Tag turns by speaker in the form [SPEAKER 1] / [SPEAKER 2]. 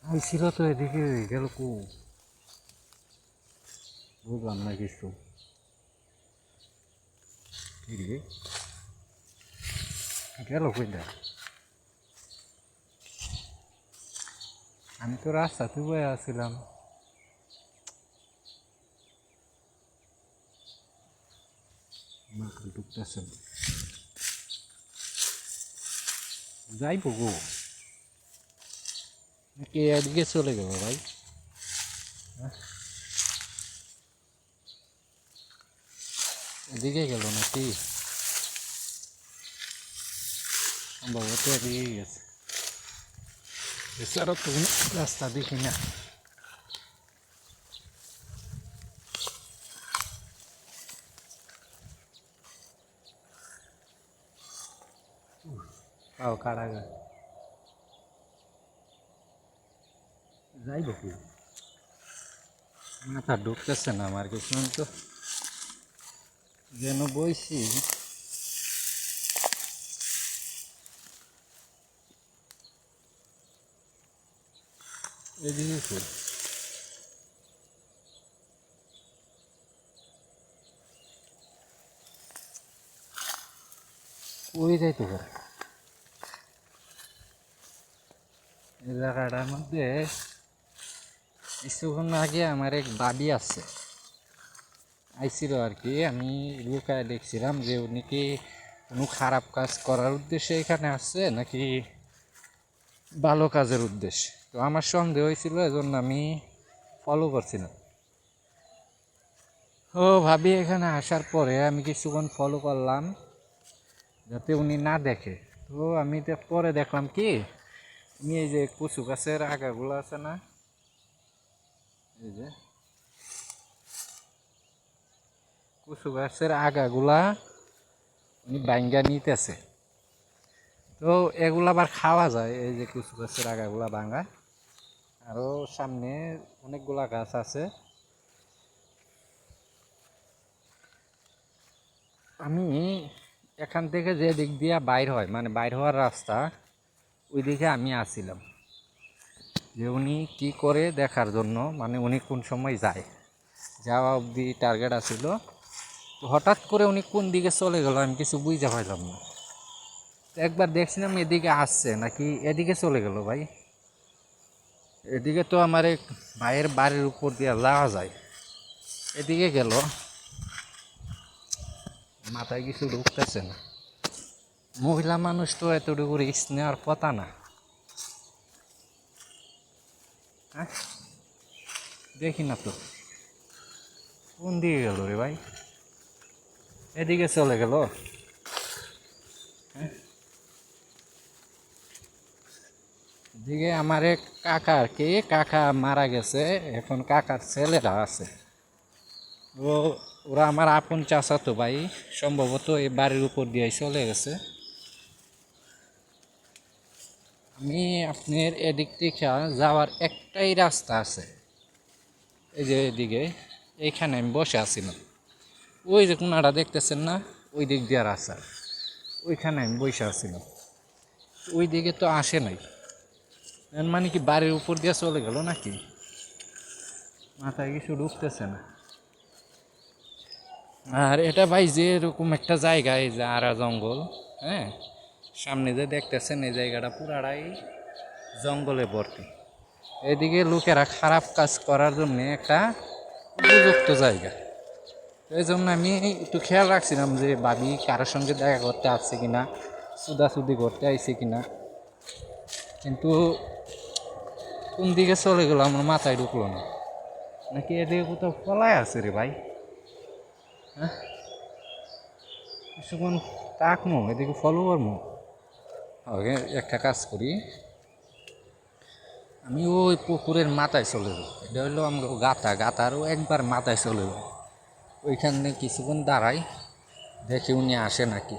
[SPEAKER 1] আইছিল তো এদিকে গেল কো বুঝলাম না কিছু কি রে গেল কইটা আমি তো রাস্তাতে বয়ে আসছিলাম মাথা ঢুকতেছে যাইবো গো নাকি এদিকে চলে গেল ভাই এদিকে গেল নাকি সম্ভবত এদিকে গেছে এছাড়াও তো কোনো রাস্তা দেখি না পাও কাড়াগা যাইব কি মাথা ঢুকতেছে না আমার কিছু তো যেন বইছি এদিকে ওই যাইতে পারে এই জায়গাটার মধ্যে কিছুক্ষণ আগে আমার এক দাবি আছে আইছিল আর কি আমি লুকায় দেখছিলাম যে উনি কি কোনো খারাপ কাজ করার উদ্দেশ্যে এখানে আসছে নাকি ভালো কাজের উদ্দেশ্যে তো আমার সন্দেহ হয়েছিল এজন্য আমি ফলো করছিলাম ও ভাবি এখানে আসার পরে আমি কিছুক্ষণ ফলো করলাম যাতে উনি না দেখে তো আমি পরে দেখলাম কি উনি এই যে কচু গাছের আগাগুলো আছে না এই যে কচু গাছের আগাগুলা উনি বাইঙ্গা নিতেছে তো এগুলা আবার খাওয়া যায় এই যে কচু গাছের আগাগুলা ভাঙা আরও সামনে অনেকগুলা গাছ আছে আমি এখান থেকে যে দিক দিয়ে বাইর হয় মানে বাইর হওয়ার রাস্তা ওই দিকে আমি আসছিলাম যে উনি কী করে দেখার জন্য মানে উনি কোন সময় যায় যাওয়া অবধি টার্গেট আসছিল তো হঠাৎ করে উনি কোন দিকে চলে গেল আমি কিছু বুঝতে পারলাম না একবার দেখছিলাম এদিকে আসছে নাকি এদিকে চলে গেল ভাই এদিকে তো আমার এক ভাইয়ের বাড়ির উপর দিয়ে যাওয়া যায় এদিকে গেল মাথায় কিছু ঢুকতেছে না মহিলা মানুষ তো এতটুকু রিস্ক নেওয়ার কথা না হ্যাঁ দেখি না তো কোন দিকে গেল রে ভাই এদিকে চলে গেল হ্যাঁ এদিকে আমার এক কাকা আর কি কাকা মারা গেছে এখন কাকার ছেলেরা আছে ও ওরা আমার আপন চাচাতো ভাই সম্ভবত এই বাড়ির উপর দিয়ে চলে গেছে আমি আপনার এদিক থেকে যাওয়ার একটাই রাস্তা আছে এই যে এদিকে এইখানে আমি বসে আছিলাম ওই যে কোনাটা দেখতেছেন না ওই দিক দিয়ে রাস্তা ওইখানে আমি বসে আছিলাম ওই দিকে তো আসে নাই মানে কি বাড়ির উপর দিয়ে চলে গেল নাকি মাথায় কিছু ঢুকতেছে না আর এটা ভাই যে এরকম একটা জায়গায় যে আরা জঙ্গল হ্যাঁ সামনে যে দেখতেছেন এই জায়গাটা পুরাটাই জঙ্গলে ভর্তি এদিকে লোকেরা খারাপ কাজ করার জন্য একটা উপযুক্ত জায়গা এই জন্য আমি একটু খেয়াল রাখছিলাম যে ভাবি কারোর সঙ্গে দেখা করতে আসছে কিনা সুদাসুদি করতে আইছে কিনা কিন্তু কোন দিকে চলে গেলো আমার মাথায় ঢুকলো না নাকি এদিকে কোথাও পলায় আছে রে ভাই হ্যাঁ কিছুক্ষণ তাকমো এদিকে ফলো করবো আগে একটা কাজ করি আমি ওই পুকুরের মাথায় চলে যাই এটা হলো আমার গাতারও একবার মাথায় চলে যাই ওইখানে কিছুক্ষণ দাঁড়াই দেখি উনি আসে নাকি